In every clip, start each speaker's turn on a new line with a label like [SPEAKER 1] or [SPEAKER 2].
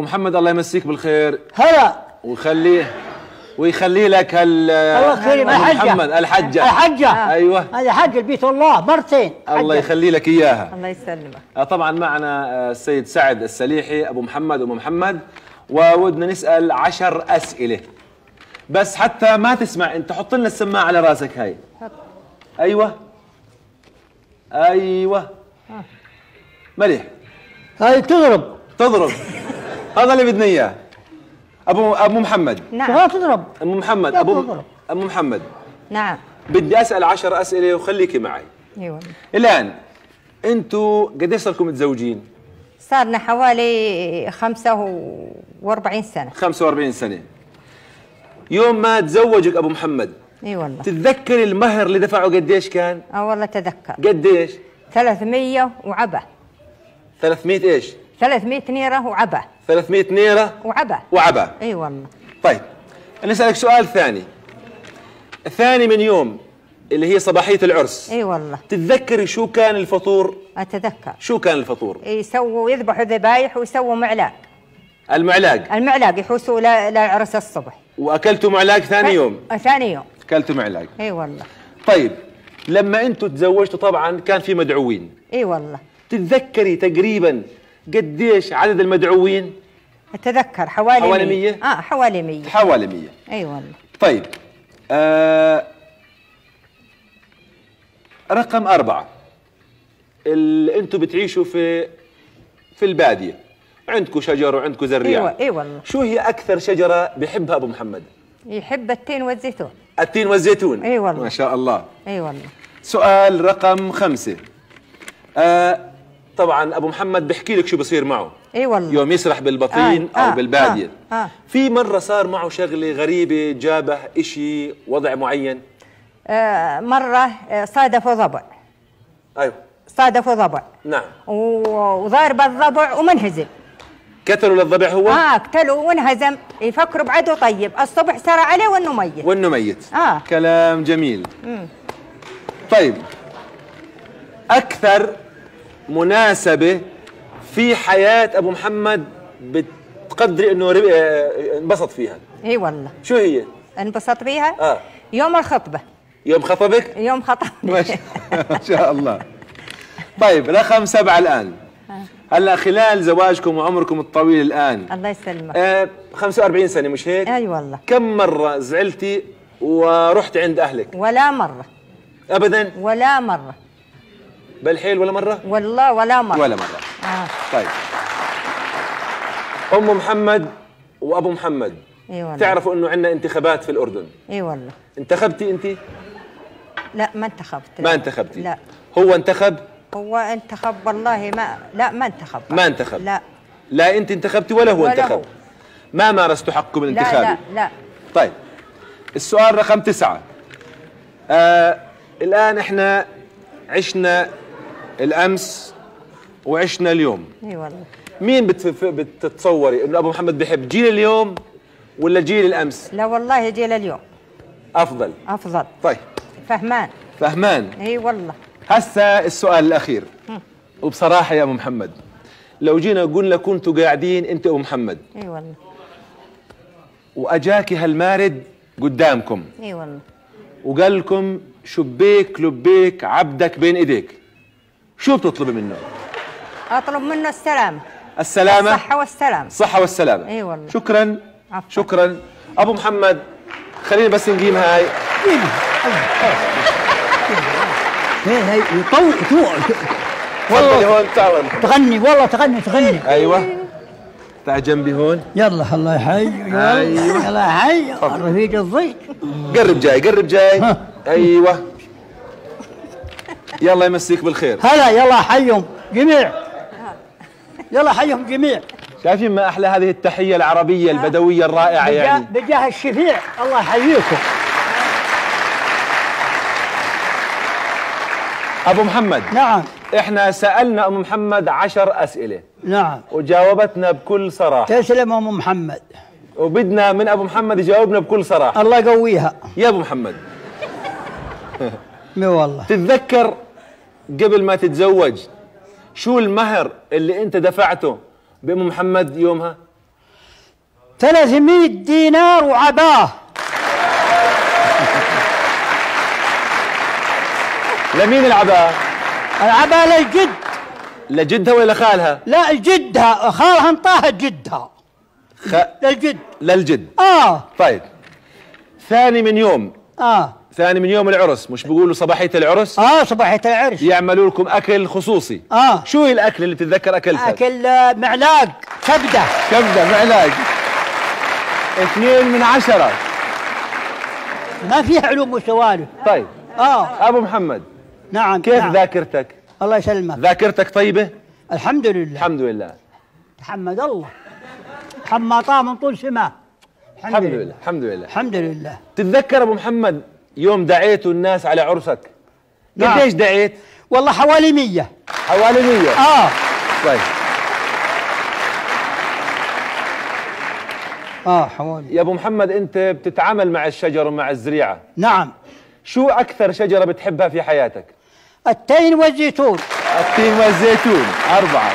[SPEAKER 1] ابو محمد الله يمسيك بالخير.
[SPEAKER 2] هلا.
[SPEAKER 1] ويخلي لك
[SPEAKER 2] الله يكرمك الحجة.
[SPEAKER 1] محمد الحجة. ايوه
[SPEAKER 2] هذا حج بيت الله مرتين.
[SPEAKER 1] الله يخلي لك اياها.
[SPEAKER 3] الله يسلمك.
[SPEAKER 1] طبعا معنا السيد سعد السليحي ابو محمد وام محمد، وودنا نسال 10 اسئله، بس حتى ما تسمع انت حط لنا السماعه على راسك هاي. ايوه مليح.
[SPEAKER 2] هاي تضرب
[SPEAKER 1] هذا اللي بدنا اياه. ابو محمد.
[SPEAKER 3] نعم.
[SPEAKER 2] تضرب
[SPEAKER 1] ام محمد. ابو محمد.
[SPEAKER 3] نعم.
[SPEAKER 1] بدي اسال 10 اسئله وخليكي معي.
[SPEAKER 3] ايوه.
[SPEAKER 1] الان انتوا قديش صار لكم متزوجين؟
[SPEAKER 3] صارنا حوالي 45 سنة.
[SPEAKER 1] 45 سنة. يوم ما تزوجك ابو محمد
[SPEAKER 3] اي والله
[SPEAKER 1] تتذكري المهر اللي دفعه قديش كان؟
[SPEAKER 3] والله تذكر.
[SPEAKER 1] قديش؟
[SPEAKER 3] 300 وعبا.
[SPEAKER 1] 300 ايش؟
[SPEAKER 3] 300 نيرة وعبا.
[SPEAKER 1] 300 نيرة وعبا.
[SPEAKER 3] اي والله.
[SPEAKER 1] طيب نسألك سؤال ثاني. الثاني من يوم اللي هي صباحية العرس.
[SPEAKER 3] اي والله.
[SPEAKER 1] تتذكري شو كان الفطور؟
[SPEAKER 3] اتذكر.
[SPEAKER 1] شو كان الفطور؟
[SPEAKER 3] يذبحوا ذبايح ويسووا معلاق. المعلاق يحوسوا للعرس الصبح.
[SPEAKER 1] واكلتوا معلاق ثاني يوم؟
[SPEAKER 3] ثاني يوم
[SPEAKER 1] اكلتوا معلاق.
[SPEAKER 3] اي والله.
[SPEAKER 1] طيب لما انتوا تزوجتوا طبعا كان في مدعوين.
[SPEAKER 3] اي والله.
[SPEAKER 1] تتذكري تقريبا قديش عدد المدعوين؟
[SPEAKER 3] اتذكر حوالي
[SPEAKER 1] 100.
[SPEAKER 3] حوالي 100.
[SPEAKER 1] حوالي 100.
[SPEAKER 3] اي والله.
[SPEAKER 1] طيب رقم 4. انتوا بتعيشوا في البادية، عندكم شجر وعندكم زريعة.
[SPEAKER 3] اي والله.
[SPEAKER 1] شو هي أكثر شجرة بحبها أبو محمد؟
[SPEAKER 3] يحب التين والزيتون.
[SPEAKER 1] التين والزيتون.
[SPEAKER 3] اي والله.
[SPEAKER 1] ما شاء الله.
[SPEAKER 3] اي والله.
[SPEAKER 1] سؤال رقم 5. طبعا أبو محمد بحكي لك شو بصير معه.
[SPEAKER 3] اي والله.
[SPEAKER 1] يوم يسرح بالبطين أو بالبادية. في مرة صار معه شغلة غريبة، جابه إشي وضع معين.
[SPEAKER 3] مرة صادفوا ضبع.
[SPEAKER 1] أيوه
[SPEAKER 3] صادفوا ضبع.
[SPEAKER 1] نعم.
[SPEAKER 3] وضارب الضبع ومنهزم.
[SPEAKER 1] قتلوا للضبع هو؟
[SPEAKER 3] قتلوا وانهزم. يفكروا بعدو طيب، الصبح سرى عليه وانه ميت.
[SPEAKER 1] كلام جميل. طيب أكثر مناسبة في حياة أبو محمد بتقدري إنه انبسط فيها؟
[SPEAKER 3] اي والله.
[SPEAKER 1] شو هي؟
[SPEAKER 3] انبسط فيها؟ يوم الخطبة.
[SPEAKER 1] يوم خطبك؟
[SPEAKER 3] يوم خطبني.
[SPEAKER 1] ما شاء الله. طيب رقم 7 الآن. هلا خلال زواجكم وعمركم الطويل الآن،
[SPEAKER 3] الله يسلمك،
[SPEAKER 1] 45 سنة مش هيك؟
[SPEAKER 3] اي والله.
[SPEAKER 1] كم مرة زعلتي ورحت عند أهلك؟
[SPEAKER 3] ولا مرة.
[SPEAKER 1] أبدا؟
[SPEAKER 3] ولا مرة.
[SPEAKER 1] بالحيل ولا مرة؟
[SPEAKER 3] والله ولا مرة.
[SPEAKER 1] ولا مرة. طيب أم محمد وأبو محمد،
[SPEAKER 3] اي والله،
[SPEAKER 1] تعرفوا إنه عندنا انتخابات في الأردن؟
[SPEAKER 3] اي والله.
[SPEAKER 1] انتخبتي أنت؟
[SPEAKER 3] لا ما انتخبت.
[SPEAKER 1] ما انتخبتي؟
[SPEAKER 3] لا.
[SPEAKER 1] هو انتخب؟
[SPEAKER 3] هو انتخب والله ما انتخب.
[SPEAKER 1] ما انتخب؟
[SPEAKER 3] لا.
[SPEAKER 1] لا أنت انتخبتي ولا هو انتخب؟
[SPEAKER 3] هو.
[SPEAKER 1] ما مارستوا حقكم الانتخابي؟
[SPEAKER 3] لا.
[SPEAKER 1] طيب السؤال رقم 9. الآن احنا عشنا الأمس وعشنا اليوم.
[SPEAKER 3] اي والله.
[SPEAKER 1] مين بتتصوري انه ابو محمد بحب، جيل اليوم ولا جيل الامس؟
[SPEAKER 3] لا والله جيل اليوم
[SPEAKER 1] افضل. طيب فهمان.
[SPEAKER 3] اي والله.
[SPEAKER 1] هسه السؤال الاخير. وبصراحه يا ابو محمد لو جينا قلنا كنتوا قاعدين انت وابو محمد،
[SPEAKER 3] اي والله،
[SPEAKER 1] واجاكي هالمارد قدامكم،
[SPEAKER 3] اي والله،
[SPEAKER 1] وقال لكم شبيك لبيك عبدك بين ايديك، شو بتطلبي منه؟
[SPEAKER 3] اطلب منه السلامة.
[SPEAKER 1] الصحة والسلامة.
[SPEAKER 3] اي والله.
[SPEAKER 1] شكرا.
[SPEAKER 3] عفوا.
[SPEAKER 1] شكرا ابو محمد. خلينا بس نقيم هاي.
[SPEAKER 2] هي يطول
[SPEAKER 1] والله هون تعال
[SPEAKER 2] تغني، والله تغني.
[SPEAKER 1] ايوه تعال جنبي هون.
[SPEAKER 2] يلا الله يحي.
[SPEAKER 1] ايوه
[SPEAKER 2] الله يحي الرفيق الضيق.
[SPEAKER 1] قرب جاي. ايوه يلا يمسيك بالخير.
[SPEAKER 2] هلا يلا حيهم جميع. يلا حيهم جميع.
[SPEAKER 1] شايفين ما احلى هذه التحيه العربيه البدويه الرائعه يعني.
[SPEAKER 2] بجاه الشفيع الله يحييكم.
[SPEAKER 1] ابو محمد.
[SPEAKER 2] نعم.
[SPEAKER 1] احنا سالنا ام محمد 10 اسئله.
[SPEAKER 2] نعم.
[SPEAKER 1] وجاوبتنا بكل صراحه.
[SPEAKER 2] تسلم ام محمد.
[SPEAKER 1] وبدنا من ابو محمد يجاوبنا بكل صراحه.
[SPEAKER 2] الله يقويها
[SPEAKER 1] يا ابو محمد.
[SPEAKER 2] والله
[SPEAKER 1] تتذكر قبل ما تتزوج شو المهر اللي انت دفعته بأم محمد يومها؟
[SPEAKER 2] 300 دينار وعباه.
[SPEAKER 1] لمين العباء؟
[SPEAKER 2] العباه للجد.
[SPEAKER 1] لجدها ولا خالها؟
[SPEAKER 2] لا جدها، خالها انطاها جدها. للجد.
[SPEAKER 1] للجد. طيب ثاني من يوم العرس، مش بيقولوا صباحية العرس؟
[SPEAKER 2] صباحية العرس
[SPEAKER 1] يعملوا لكم أكل خصوصي.
[SPEAKER 2] شو
[SPEAKER 1] هي الأكل اللي بتتذكر أكلتها؟
[SPEAKER 2] أكل معلاق كبدة
[SPEAKER 1] معلاق. 2 من 10.
[SPEAKER 2] ما فيها علوم وسوالف.
[SPEAKER 1] طيب أبو محمد.
[SPEAKER 2] نعم.
[SPEAKER 1] كيف ذاكرتك؟
[SPEAKER 2] الله يسلمك.
[SPEAKER 1] ذاكرتك طيبة؟
[SPEAKER 2] الحمد لله.
[SPEAKER 1] الحمد لله.
[SPEAKER 2] تحمد الله. حماطاه من طول سماه.
[SPEAKER 1] الحمد لله. الحمد لله.
[SPEAKER 2] الحمد لله.
[SPEAKER 1] تتذكر أبو محمد يوم دعيتوا الناس على عرسك؟ قديش دعيت؟
[SPEAKER 2] والله حوالي 100.
[SPEAKER 1] حوالي 100. طيب.
[SPEAKER 2] حوالي.
[SPEAKER 1] يا ابو محمد انت بتتعامل مع الشجر ومع الزريعه.
[SPEAKER 2] نعم.
[SPEAKER 1] شو اكثر شجره بتحبها في حياتك؟
[SPEAKER 2] التين والزيتون.
[SPEAKER 1] التين والزيتون. 4.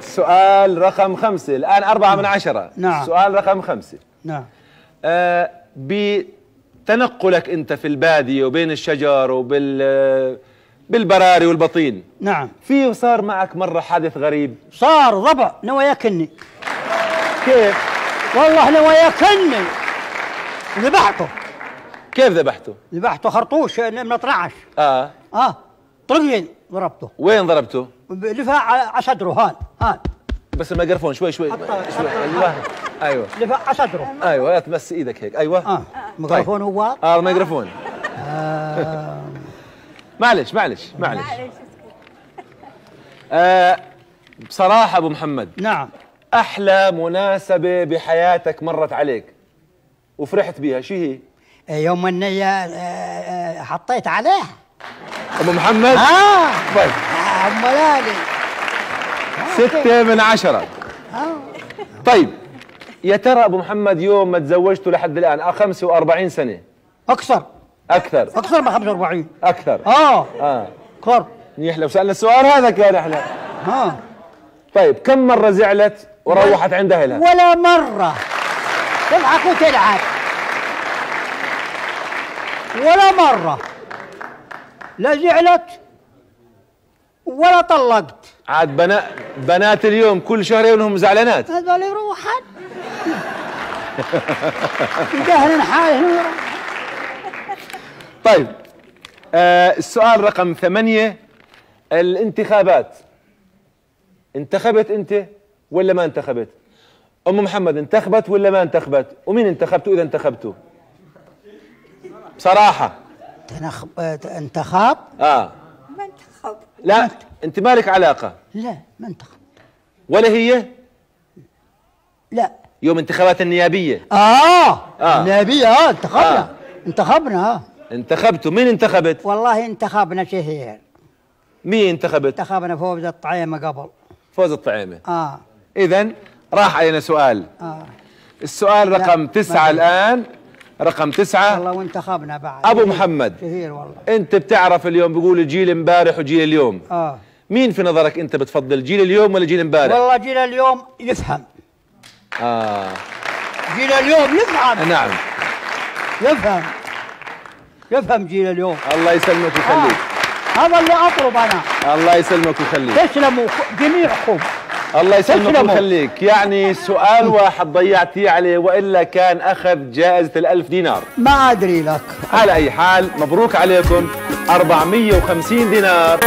[SPEAKER 1] سؤال رقم 5 الان 4 من 10.
[SPEAKER 2] نعم.
[SPEAKER 1] سؤال رقم 5.
[SPEAKER 2] نعم.
[SPEAKER 1] بتنقلك انت في الباديه وبين الشجر بالبراري والبطين.
[SPEAKER 2] نعم.
[SPEAKER 1] صار معك مرة حادث غريب؟
[SPEAKER 2] صار ضبع نوى ياكلني.
[SPEAKER 1] كيف؟
[SPEAKER 2] والله نوى ياكلني. ذبحته.
[SPEAKER 1] كيف ذبحته؟
[SPEAKER 2] ذبحته خرطوش من 12. طرقين ضربته.
[SPEAKER 1] وين ضربته؟
[SPEAKER 2] لفها على صدره. هان
[SPEAKER 1] بس الميكروفون شوي. ايوه
[SPEAKER 2] لفها على صدره.
[SPEAKER 1] ايوه لا تمس ايدك هيك. ايوه
[SPEAKER 2] الميكروفون هو
[SPEAKER 1] الميكروفون. معلش. بصراحة أبو محمد.
[SPEAKER 2] نعم.
[SPEAKER 1] أحلى مناسبة بحياتك مرت عليك وفرحت بيها شو هي؟
[SPEAKER 2] يوم النية حطيت عليها.
[SPEAKER 1] أبو محمد؟ طيب.
[SPEAKER 2] أمالي.
[SPEAKER 1] 6 من 10. طيب يا ترى أبو محمد يوم ما تزوجته لحد الآن 45 سنة.
[SPEAKER 2] أكثر من 45.
[SPEAKER 1] أكثر.
[SPEAKER 2] أكثر.
[SPEAKER 1] منيح لو سألنا السؤال هذا كان أحلى. طيب كم مرة زعلت وروحت عند أهلها؟
[SPEAKER 2] ولا مرة. تضحك وتلعب. ولا مرة. لا زعلت ولا طلقت.
[SPEAKER 1] عاد بنات اليوم كل شهرين انهم زعلانات.
[SPEAKER 2] هذول يروحن. يدهن حالهم.
[SPEAKER 1] طيب السؤال رقم 8 الانتخابات. انتخبت انت ولا ما انتخبت؟ ام محمد انتخبت ولا ما انتخبت؟ ومين انتخبته اذا انتخبته؟ بصراحة.
[SPEAKER 2] انتخاب؟
[SPEAKER 3] ما انتخب.
[SPEAKER 1] لا انت مالك علاقة.
[SPEAKER 2] لا ما انتخب.
[SPEAKER 1] ولا هي؟
[SPEAKER 2] لا.
[SPEAKER 1] يوم انتخابات النيابية.
[SPEAKER 2] النيابية انتخبنا.
[SPEAKER 1] انتخبته. مين انتخبت؟
[SPEAKER 2] والله انتخبنا شهير.
[SPEAKER 1] مين انتخبت؟
[SPEAKER 2] انتخبنا فوز الطعيمة قبل.
[SPEAKER 1] فوز الطعيمة. إذن راح علينا سؤال. السؤال رقم 9 الآن. رقم 9.
[SPEAKER 2] والله وانتخبنا بعد.
[SPEAKER 1] أبو محمد.
[SPEAKER 2] شهير والله.
[SPEAKER 1] أنت بتعرف اليوم بيقول جيل امبارح وجيل اليوم. مين في نظرك أنت بتفضل جيل اليوم ولا جيل امبارح؟
[SPEAKER 2] والله جيل اليوم يفهم. جيل اليوم يفهم.
[SPEAKER 1] نعم.
[SPEAKER 2] يفهم جيل اليوم.
[SPEAKER 1] الله يسلمك ويخليك.
[SPEAKER 2] هذا اللي أطلب أنا.
[SPEAKER 1] الله يسلمك ويخليك.
[SPEAKER 2] تسلموا جميعكم.
[SPEAKER 1] الله يسلمك ويخليك. يعني سؤال واحد ضيعتيه عليه وإلا كان أخذ جائزة 1000 دينار.
[SPEAKER 2] ما أدري لك.
[SPEAKER 1] على أي حال مبروك عليكم 450 دينار.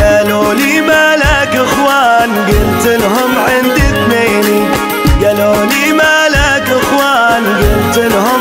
[SPEAKER 4] قالوا لي مالك اخوان قلت لهم عندي 2. قالوا لي مالك اخوان قلت لهم